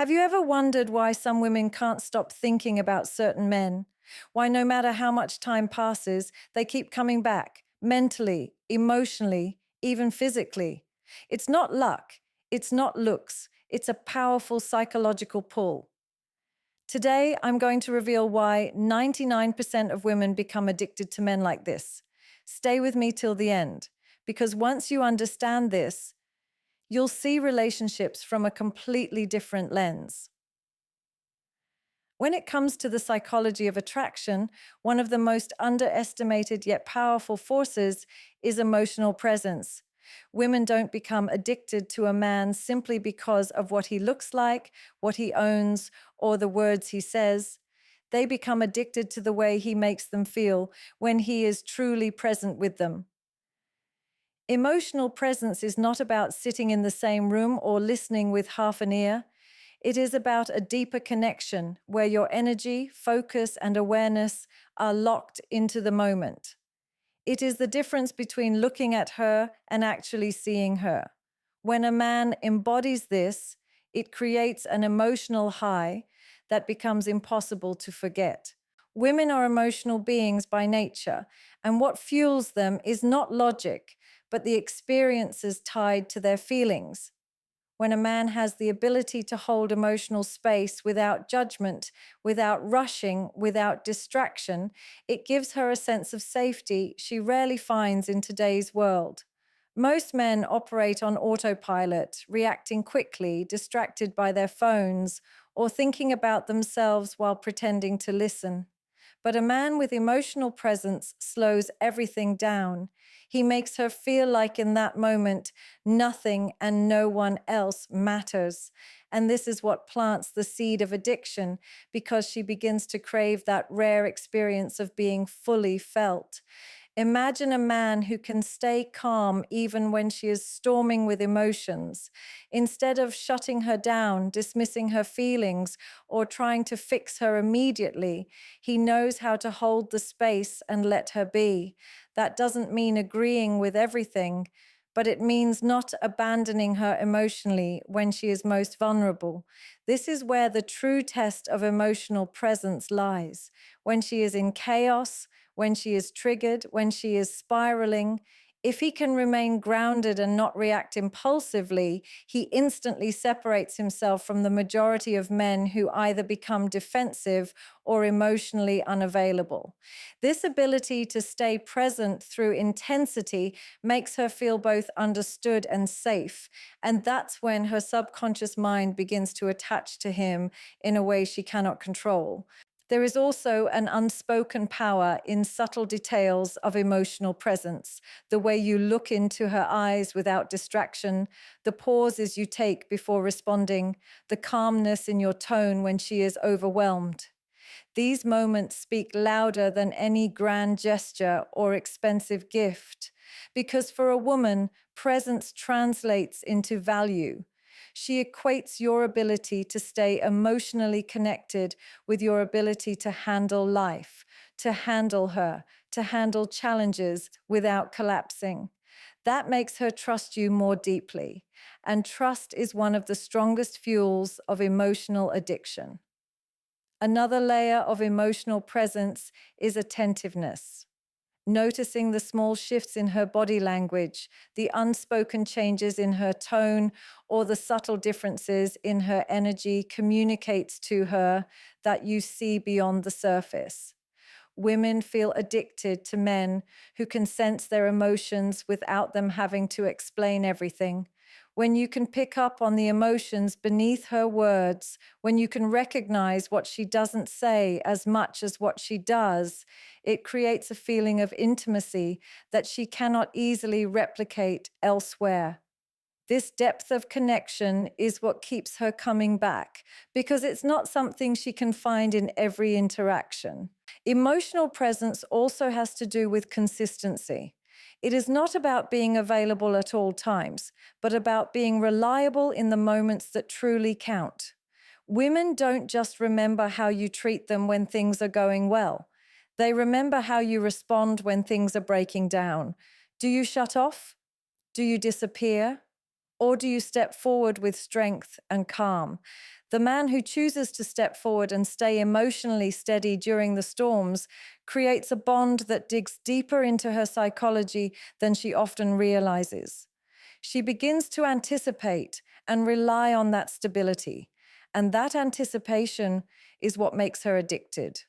Have you ever wondered why some women can't stop thinking about certain men? Why, no matter how much time passes, they keep coming back, mentally, emotionally, even physically? It's not luck, it's not looks, it's a powerful psychological pull. Today, I'm going to reveal why 99% of women become addicted to men like this. Stay with me till the end, because once you understand this, you'll see relationships from a completely different lens. When it comes to the psychology of attraction, one of the most underestimated yet powerful forces is emotional presence. Women don't become addicted to a man simply because of what he looks like, what he owns, or the words he says. They become addicted to the way he makes them feel when he is truly present with them. Emotional presence is not about sitting in the same room or listening with half an ear. It is about a deeper connection where your energy, focus, and awareness are locked into the moment. It is the difference between looking at her and actually seeing her. When a man embodies this, it creates an emotional high that becomes impossible to forget. Women are emotional beings by nature, and what fuels them is not logic, but the experiences tied to their feelings. When a man has the ability to hold emotional space without judgment, without rushing, without distraction, it gives her a sense of safety she rarely finds in today's world. Most men operate on autopilot, reacting quickly, distracted by their phones, or thinking about themselves while pretending to listen. But a man with emotional presence slows everything down. He makes her feel like in that moment, nothing and no one else matters. And this is what plants the seed of addiction because she begins to crave that rare experience of being fully felt. Imagine a man who can stay calm even when she is storming with emotions. Instead of shutting her down, dismissing her feelings, or trying to fix her immediately, he knows how to hold the space and let her be. That doesn't mean agreeing with everything, but it means not abandoning her emotionally when she is most vulnerable. This is where the true test of emotional presence lies. When she is in chaos, when she is triggered, when she is spiraling, if he can remain grounded and not react impulsively, he instantly separates himself from the majority of men who either become defensive or emotionally unavailable. This ability to stay present through intensity makes her feel both understood and safe. And that's when her subconscious mind begins to attach to him in a way she cannot control. There is also an unspoken power in subtle details of emotional presence, the way you look into her eyes without distraction, the pauses you take before responding, the calmness in your tone when she is overwhelmed. These moments speak louder than any grand gesture or expensive gift, because for a woman, presence translates into value. She equates your ability to stay emotionally connected with your ability to handle life, to handle her, to handle challenges without collapsing. That makes her trust you more deeply, and trust is one of the strongest fuels of emotional addiction. Another layer of emotional presence is attentiveness. Noticing the small shifts in her body language, the unspoken changes in her tone, or the subtle differences in her energy communicates to her that you see beyond the surface. Women feel addicted to men who can sense their emotions without them having to explain everything. When you can pick up on the emotions beneath her words, when you can recognize what she doesn't say as much as what she does, it creates a feeling of intimacy that she cannot easily replicate elsewhere. This depth of connection is what keeps her coming back because it's not something she can find in every interaction. Emotional presence also has to do with consistency. It is not about being available at all times, but about being reliable in the moments that truly count. Women don't just remember how you treat them when things are going well. They remember how you respond when things are breaking down. Do you shut off? Do you disappear? Or do you step forward with strength and calm? The man who chooses to step forward and stay emotionally steady during the storms creates a bond that digs deeper into her psychology than she often realizes. She begins to anticipate and rely on that stability, and that anticipation is what makes her addicted.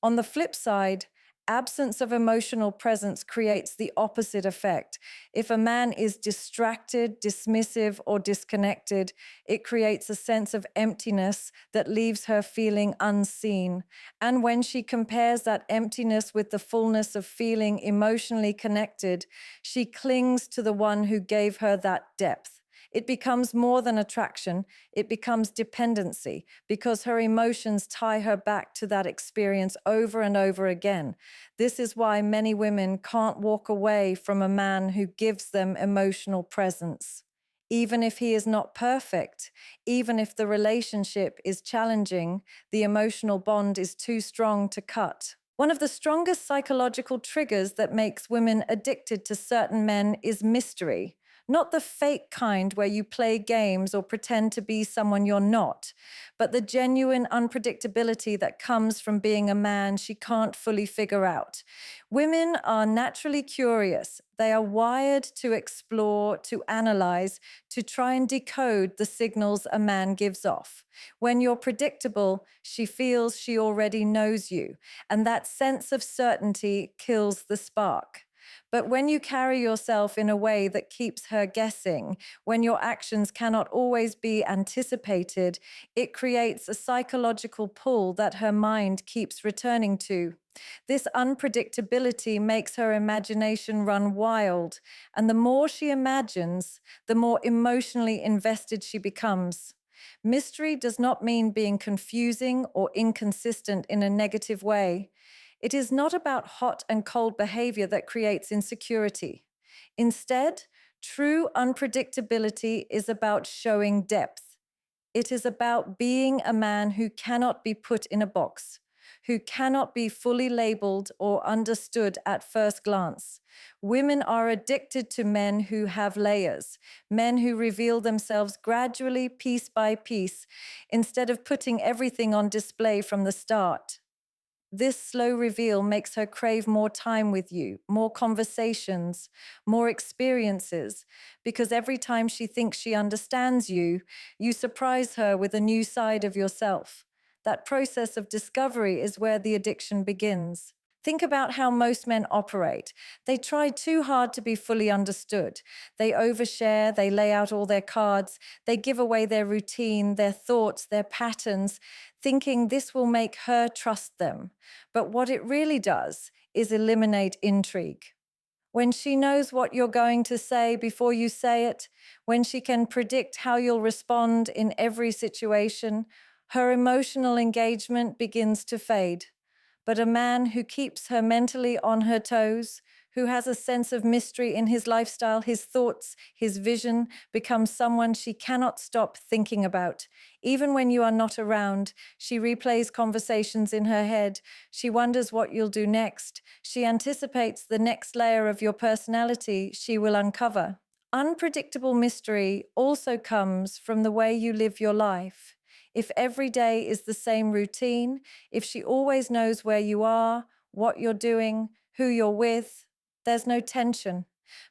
On the flip side, absence of emotional presence creates the opposite effect. If a man is distracted, dismissive, or disconnected, it creates a sense of emptiness that leaves her feeling unseen. And when she compares that emptiness with the fullness of feeling emotionally connected, she clings to the one who gave her that depth. It becomes more than attraction, it becomes dependency because her emotions tie her back to that experience over and over again. This is why many women can't walk away from a man who gives them emotional presence. Even if he is not perfect, even if the relationship is challenging, the emotional bond is too strong to cut. One of the strongest psychological triggers that makes women addicted to certain men is mystery. Not the fake kind where you play games or pretend to be someone you're not, but the genuine unpredictability that comes from being a man she can't fully figure out. Women are naturally curious. They are wired to explore, to analyze, to try and decode the signals a man gives off. When you're predictable, she feels she already knows you, and that sense of certainty kills the spark. But when you carry yourself in a way that keeps her guessing, when your actions cannot always be anticipated, it creates a psychological pull that her mind keeps returning to. This unpredictability makes her imagination run wild, and the more she imagines, the more emotionally invested she becomes. Mystery does not mean being confusing or inconsistent in a negative way. It is not about hot and cold behavior that creates insecurity. Instead, true unpredictability is about showing depth. It is about being a man who cannot be put in a box, who cannot be fully labeled or understood at first glance. Women are addicted to men who have layers, men who reveal themselves gradually, piece by piece, instead of putting everything on display from the start. This slow reveal makes her crave more time with you, more conversations, more experiences, because every time she thinks she understands you, you surprise her with a new side of yourself. That process of discovery is where the addiction begins. Think about how most men operate. They try too hard to be fully understood. They overshare, they lay out all their cards, they give away their routine, their thoughts, their patterns, thinking this will make her trust them. But what it really does is eliminate intrigue. When she knows what you're going to say before you say it, when she can predict how you'll respond in every situation, her emotional engagement begins to fade. But a man who keeps her mentally on her toes, who has a sense of mystery in his lifestyle, his thoughts, his vision, becomes someone she cannot stop thinking about. Even when you are not around, she replays conversations in her head. She wonders what you'll do next. She anticipates the next layer of your personality she will uncover. Unpredictable mystery also comes from the way you live your life. If every day is the same routine, if she always knows where you are, what you're doing, who you're with, there's no tension.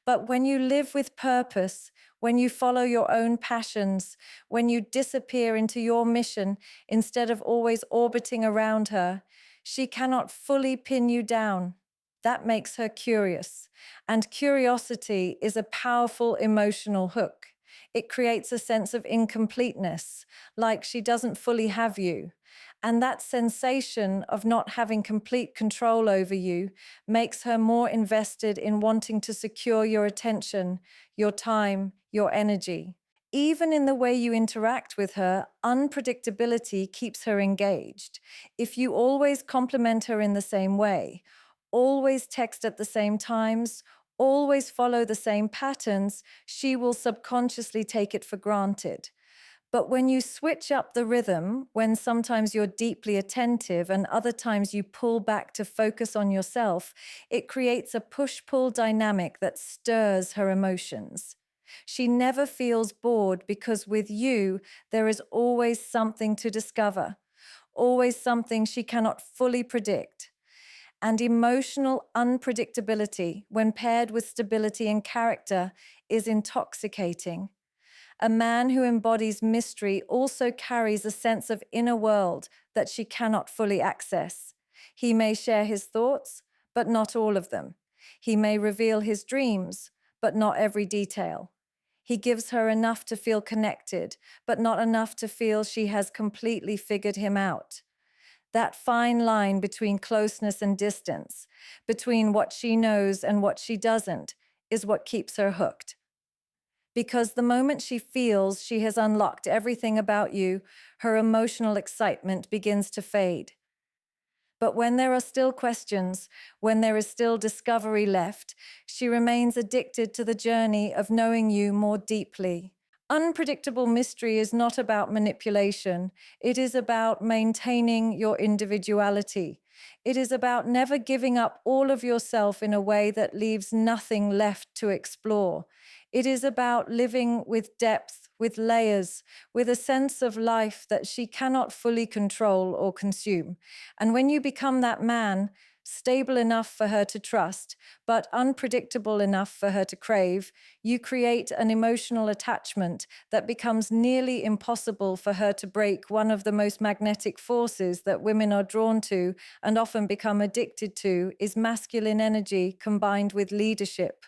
But when you live with purpose, when you follow your own passions, when you disappear into your mission instead of always orbiting around her, she cannot fully pin you down. That makes her curious. And curiosity is a powerful emotional hook. It creates a sense of incompleteness, like she doesn't fully have you. And that sensation of not having complete control over you makes her more invested in wanting to secure your attention, your time, your energy. Even in the way you interact with her, unpredictability keeps her engaged. If you always compliment her in the same way, always text at the same times, always follow the same patterns, she will subconsciously take it for granted. But when you switch up the rhythm, when sometimes you're deeply attentive and other times you pull back to focus on yourself, it creates a push-pull dynamic that stirs her emotions. She never feels bored because with you, there is always something to discover, always something she cannot fully predict. And emotional unpredictability, when paired with stability and character, is intoxicating. A man who embodies mystery also carries a sense of inner world that she cannot fully access. He may share his thoughts, but not all of them. He may reveal his dreams, but not every detail. He gives her enough to feel connected, but not enough to feel she has completely figured him out. That fine line between closeness and distance, between what she knows and what she doesn't, is what keeps her hooked. Because the moment she feels she has unlocked everything about you, her emotional excitement begins to fade. But when there are still questions, when there is still discovery left, she remains addicted to the journey of knowing you more deeply. Unpredictable mystery is not about manipulation. It is about maintaining your individuality. It is about never giving up all of yourself in a way that leaves nothing left to explore. It is about living with depth, with layers, with a sense of life that she cannot fully control or consume. And when you become that man, stable enough for her to trust, but unpredictable enough for her to crave, you create an emotional attachment that becomes nearly impossible for her to break. One of the most magnetic forces that women are drawn to and often become addicted to is masculine energy combined with leadership.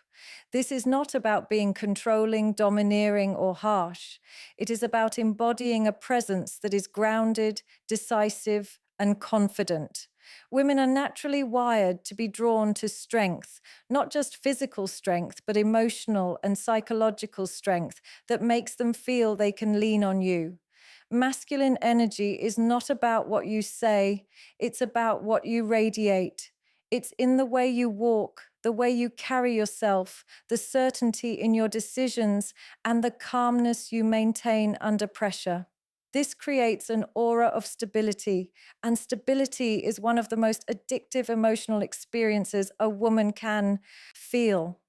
This is not about being controlling, domineering, or harsh. It is about embodying a presence that is grounded, decisive, and confident. Women are naturally wired to be drawn to strength, not just physical strength, but emotional and psychological strength that makes them feel they can lean on you. Masculine energy is not about what you say, it's about what you radiate. It's in the way you walk, the way you carry yourself, the certainty in your decisions, and the calmness you maintain under pressure. This creates an aura of stability, and stability is one of the most addictive emotional experiences a woman can feel.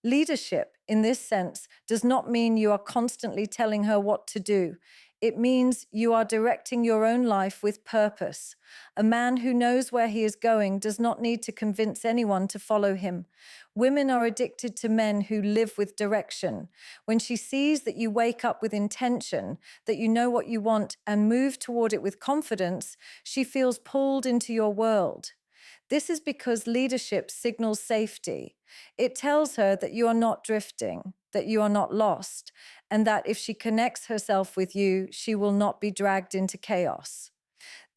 Leadership, in this sense, does not mean you are constantly telling her what to do. It means you are directing your own life with purpose. A man who knows where he is going does not need to convince anyone to follow him. Women are addicted to men who live with direction. When she sees that you wake up with intention, that you know what you want and move toward it with confidence, she feels pulled into your world. This is because leadership signals safety. It tells her that you are not drifting, that you are not lost, and that if she connects herself with you, she will not be dragged into chaos.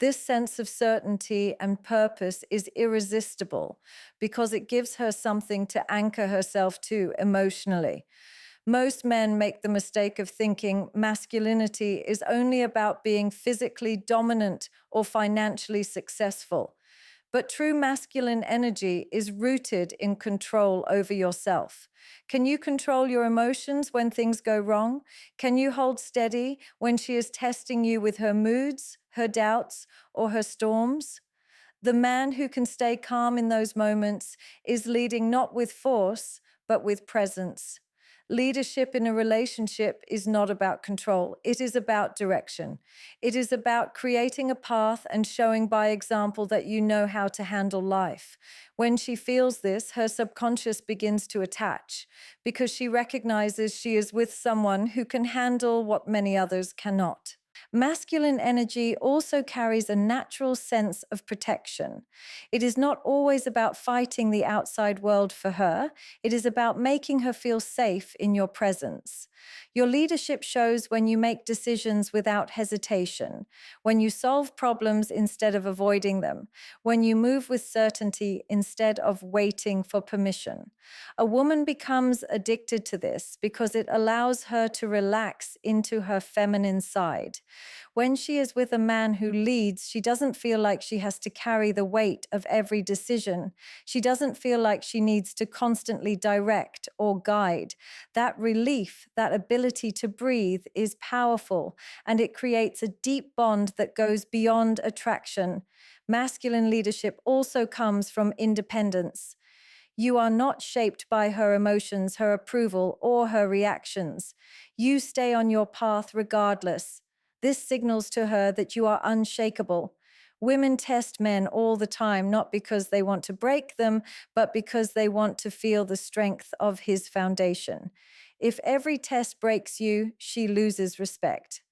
This sense of certainty and purpose is irresistible because it gives her something to anchor herself to emotionally. Most men make the mistake of thinking masculinity is only about being physically dominant or financially successful. But true masculine energy is rooted in control over yourself. Can you control your emotions when things go wrong? Can you hold steady when she is testing you with her moods, her doubts, or her storms? The man who can stay calm in those moments is leading not with force, but with presence. Leadership in a relationship is not about control. It is about direction. It is about creating a path and showing by example that you know how to handle life. When she feels this, her subconscious begins to attach because she recognizes she is with someone who can handle what many others cannot. Masculine energy also carries a natural sense of protection. It is not always about fighting the outside world for her. It is about making her feel safe in your presence. Your leadership shows when you make decisions without hesitation, when you solve problems instead of avoiding them, when you move with certainty instead of waiting for permission. A woman becomes addicted to this because it allows her to relax into her feminine side. When she is with a man who leads, she doesn't feel like she has to carry the weight of every decision. She doesn't feel like she needs to constantly direct or guide. That relief, that ability to breathe is powerful, and it creates a deep bond that goes beyond attraction. Masculine leadership also comes from independence. You are not shaped by her emotions, her approval, or her reactions. You stay on your path regardless. This signals to her that you are unshakable. Women test men all the time, not because they want to break them, but because they want to feel the strength of his foundation. If every test breaks you, she loses respect.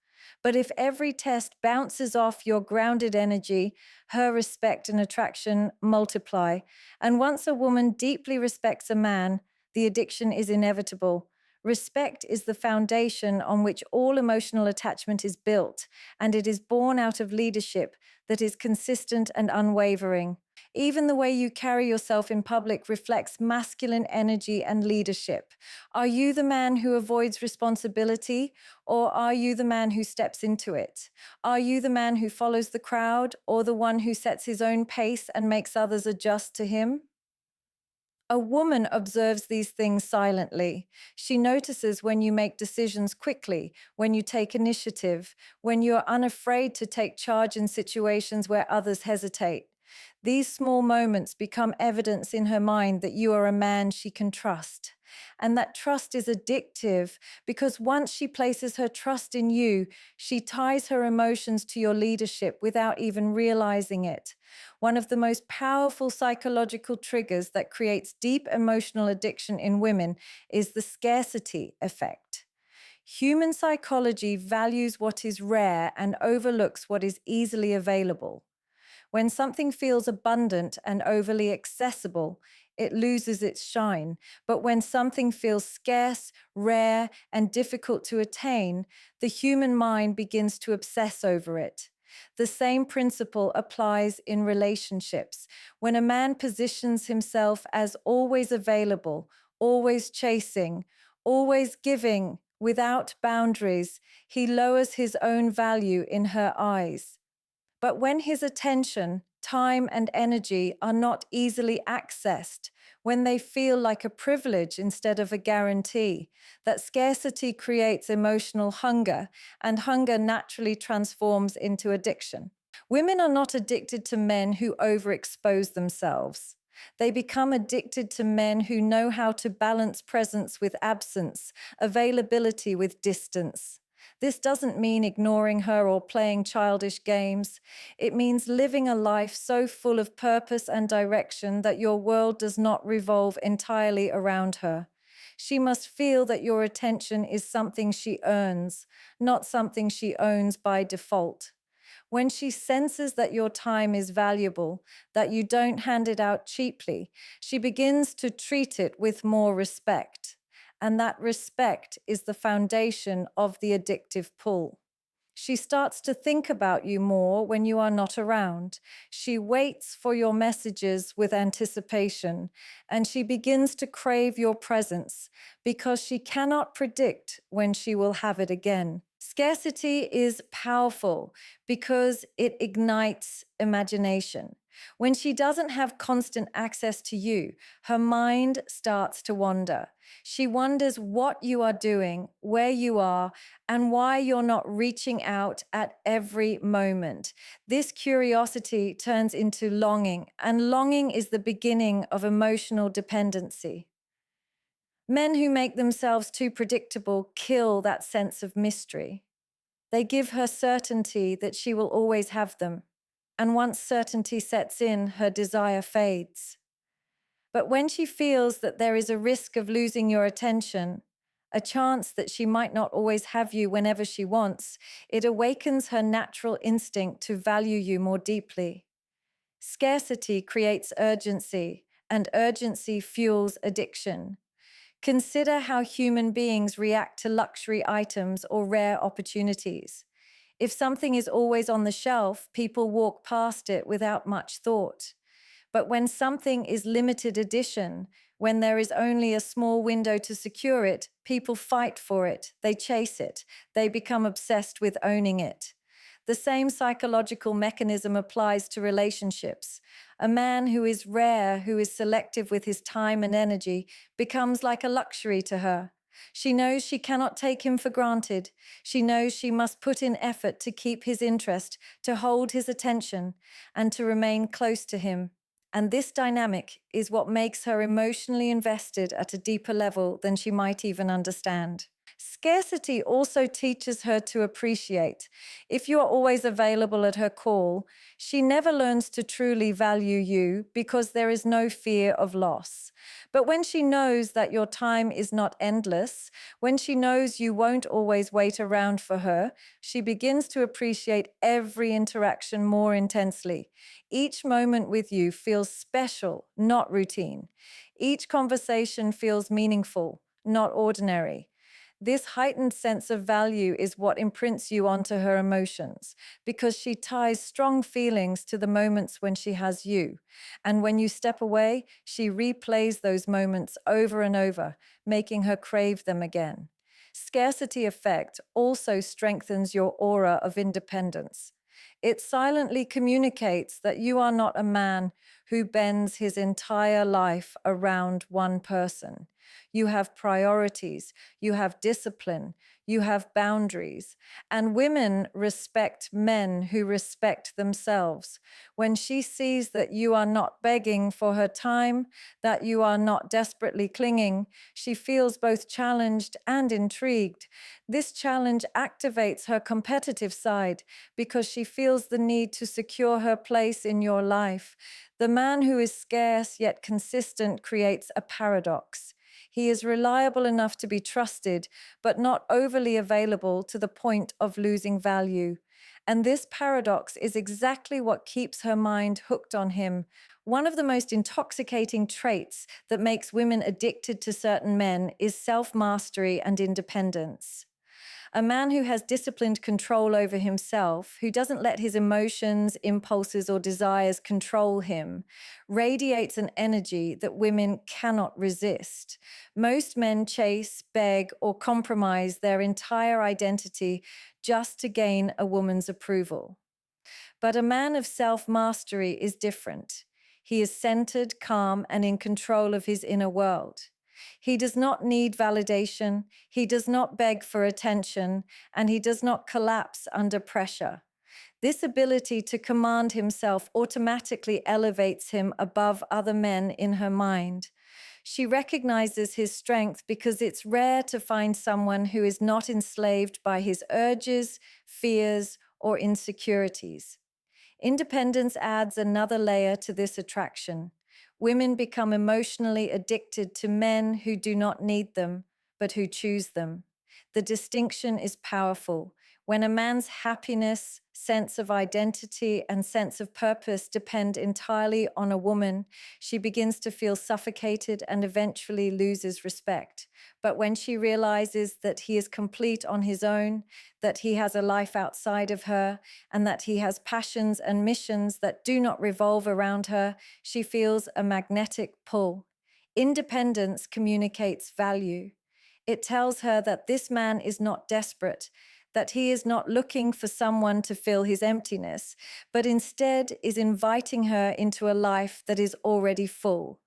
But if every test bounces off your grounded energy, her respect and attraction multiply. And once a woman deeply respects a man, the addiction is inevitable. Respect is the foundation on which all emotional attachment is built, and it is born out of leadership that is consistent and unwavering. Even the way you carry yourself in public reflects masculine energy and leadership. Are you the man who avoids responsibility, or are you the man who steps into it? Are you the man who follows the crowd, or the one who sets his own pace and makes others adjust to him? A woman observes these things silently. She notices when you make decisions quickly, when you take initiative, when you are unafraid to take charge in situations where others hesitate. These small moments become evidence in her mind that you are a man she can trust. And that trust is addictive because once she places her trust in you, she ties her emotions to your leadership without even realizing it. One of the most powerful psychological triggers that creates deep emotional addiction in women is the scarcity effect. Human psychology values what is rare and overlooks what is easily available. When something feels abundant and overly accessible, it loses its shine. But when something feels scarce, rare, and difficult to attain, the human mind begins to obsess over it. The same principle applies in relationships. When a man positions himself as always available, always chasing, always giving, without boundaries, he lowers his own value in her eyes. But when his attention, time, and energy are not easily accessed, when they feel like a privilege instead of a guarantee, that scarcity creates emotional hunger, and hunger naturally transforms into addiction. Women are not addicted to men who overexpose themselves. They become addicted to men who know how to balance presence with absence, availability with distance. This doesn't mean ignoring her or playing childish games. It means living a life so full of purpose and direction that your world does not revolve entirely around her. She must feel that your attention is something she earns, not something she owns by default. When she senses that your time is valuable, that you don't hand it out cheaply, she begins to treat it with more respect. And that respect is the foundation of the addictive pull. She starts to think about you more when you are not around. She waits for your messages with anticipation, and she begins to crave your presence because she cannot predict when she will have it again. Scarcity is powerful because it ignites imagination. When she doesn't have constant access to you, her mind starts to wander. She wonders what you are doing, where you are, and why you're not reaching out at every moment. This curiosity turns into longing, and longing is the beginning of emotional dependency. Men who make themselves too predictable kill that sense of mystery. They give her certainty that she will always have them, and once certainty sets in, her desire fades. But when she feels that there is a risk of losing your attention, a chance that she might not always have you whenever she wants, it awakens her natural instinct to value you more deeply. Scarcity creates urgency, and urgency fuels addiction. Consider how human beings react to luxury items or rare opportunities. If something is always on the shelf, people walk past it without much thought. But when something is limited edition, when there is only a small window to secure it, people fight for it, they chase it, they become obsessed with owning it. The same psychological mechanism applies to relationships. A man who is rare, who is selective with his time and energy, becomes like a luxury to her. She knows she cannot take him for granted. She knows she must put in effort to keep his interest, to hold his attention, and to remain close to him. And this dynamic is what makes her emotionally invested at a deeper level than she might even understand. Scarcity also teaches her to appreciate. If you are always available at her call, she never learns to truly value you because there is no fear of loss. But when she knows that your time is not endless, when she knows you won't always wait around for her, she begins to appreciate every interaction more intensely. Each moment with you feels special, not routine. Each conversation feels meaningful, not ordinary. This heightened sense of value is what imprints you onto her emotions because she ties strong feelings to the moments when she has you. And when you step away, she replays those moments over and over, making her crave them again. Scarcity effect also strengthens your aura of independence. It silently communicates that you are not a man who bends his entire life around one person. You have priorities, you have discipline, you have boundaries. And women respect men who respect themselves. When she sees that you are not begging for her time, that you are not desperately clinging, she feels both challenged and intrigued. This challenge activates her competitive side because she feels the need to secure her place in your life. The man who is scarce yet consistent creates a paradox. He is reliable enough to be trusted, but not overly available to the point of losing value. And this paradox is exactly what keeps her mind hooked on him. One of the most intoxicating traits that makes women addicted to certain men is self-mastery and independence. A man who has disciplined control over himself, who doesn't let his emotions, impulses, or desires control him, radiates an energy that women cannot resist. Most men chase, beg, or compromise their entire identity just to gain a woman's approval. But a man of self mastery is different. He is centered, calm, and in control of his inner world. He does not need validation, he does not beg for attention, and he does not collapse under pressure. This ability to command himself automatically elevates him above other men in her mind. She recognizes his strength because it's rare to find someone who is not enslaved by his urges, fears, or insecurities. Independence adds another layer to this attraction. Women become emotionally addicted to men who do not need them, but who choose them. The distinction is powerful. When a man's happiness, sense of identity, and sense of purpose depend entirely on a woman, she begins to feel suffocated and eventually loses respect. But when she realizes that he is complete on his own, that he has a life outside of her, and that he has passions and missions that do not revolve around her, she feels a magnetic pull. Independence communicates value. It tells her that this man is not desperate, that he is not looking for someone to fill his emptiness, but instead is inviting her into a life that is already full.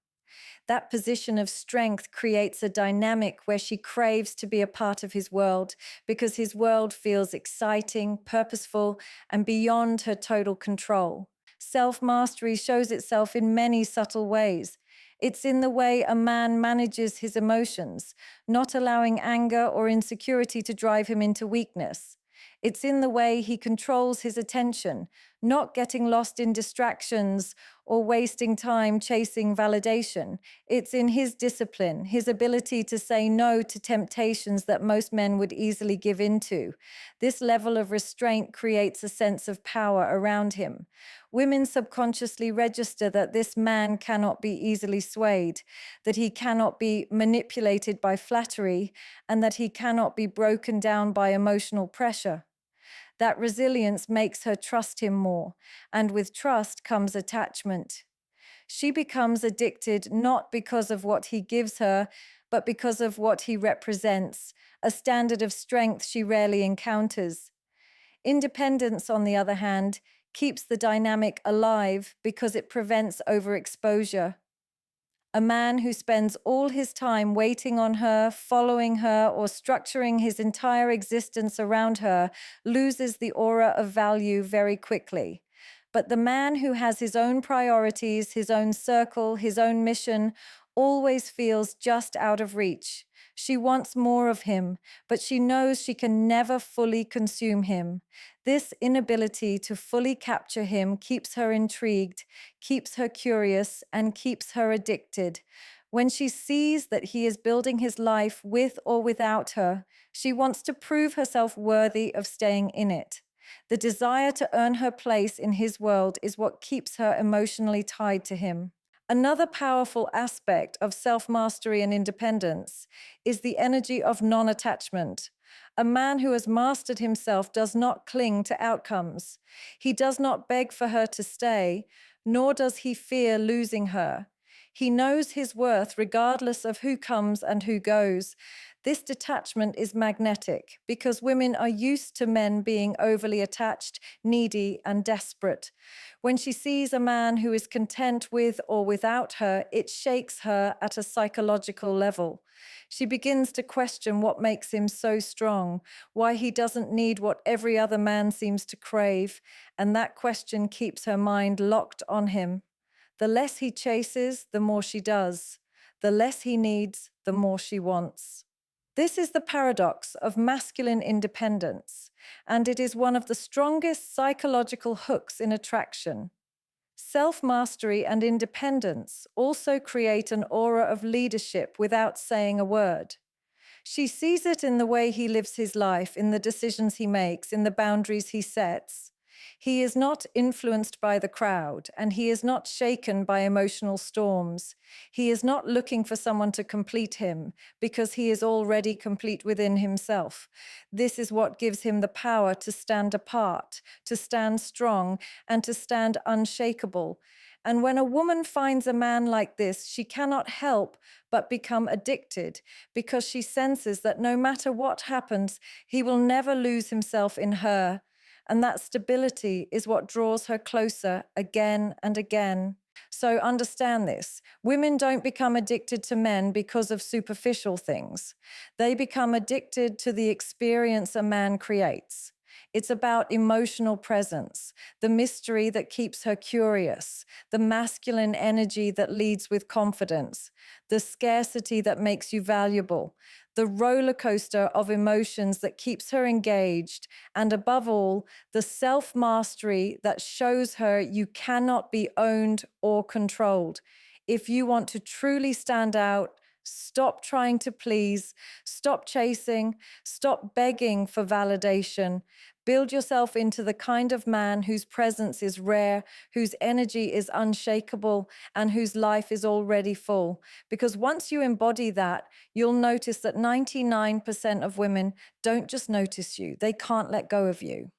That position of strength creates a dynamic where she craves to be a part of his world because his world feels exciting, purposeful, and beyond her total control. Self-mastery shows itself in many subtle ways. It's in the way a man manages his emotions, not allowing anger or insecurity to drive him into weakness. It's in the way he controls his attention, not getting lost in distractions or wasting time chasing validation. It's in his discipline, his ability to say no to temptations that most men would easily give into. This level of restraint creates a sense of power around him. Women subconsciously register that this man cannot be easily swayed, that he cannot be manipulated by flattery, and that he cannot be broken down by emotional pressure. That resilience makes her trust him more, and with trust comes attachment. She becomes addicted not because of what he gives her, but because of what he represents, a standard of strength she rarely encounters. Independence, on the other hand, keeps the dynamic alive because it prevents overexposure. A man who spends all his time waiting on her, following her, or structuring his entire existence around her loses the aura of value very quickly. But the man who has his own priorities, his own circle, his own mission, always feels just out of reach. She wants more of him, but she knows she can never fully consume him. This inability to fully capture him keeps her intrigued, keeps her curious, and keeps her addicted. When she sees that he is building his life with or without her, she wants to prove herself worthy of staying in it. The desire to earn her place in his world is what keeps her emotionally tied to him. Another powerful aspect of self mastery and independence is the energy of non attachment. A man who has mastered himself does not cling to outcomes. He does not beg for her to stay, nor does he fear losing her. He knows his worth regardless of who comes and who goes. This detachment is magnetic because women are used to men being overly attached, needy, and desperate. When she sees a man who is content with or without her, it shakes her at a psychological level. She begins to question what makes him so strong, why he doesn't need what every other man seems to crave, and that question keeps her mind locked on him. The less he chases, the more she does. The less he needs, the more she wants. This is the paradox of masculine independence, and it is one of the strongest psychological hooks in attraction. Self-mastery and independence also create an aura of leadership without saying a word. She sees it in the way he lives his life, in the decisions he makes, in the boundaries he sets. He is not influenced by the crowd, and he is not shaken by emotional storms. He is not looking for someone to complete him, because he is already complete within himself. This is what gives him the power to stand apart, to stand strong, and to stand unshakable. And when a woman finds a man like this, she cannot help but become addicted because she senses that no matter what happens, he will never lose himself in her. And that stability is what draws her closer again and again. So understand this. Women don't become addicted to men because of superficial things. They become addicted to the experience a man creates. It's about emotional presence, the mystery that keeps her curious, the masculine energy that leads with confidence, the scarcity that makes you valuable, the roller coaster of emotions that keeps her engaged, and above all, the self-mastery that shows her you cannot be owned or controlled. If you want to truly stand out, stop trying to please, stop chasing, stop begging for validation. Build yourself into the kind of man whose presence is rare, whose energy is unshakable, and whose life is already full. Because once you embody that, you'll notice that 99% of women don't just notice you, they can't let go of you.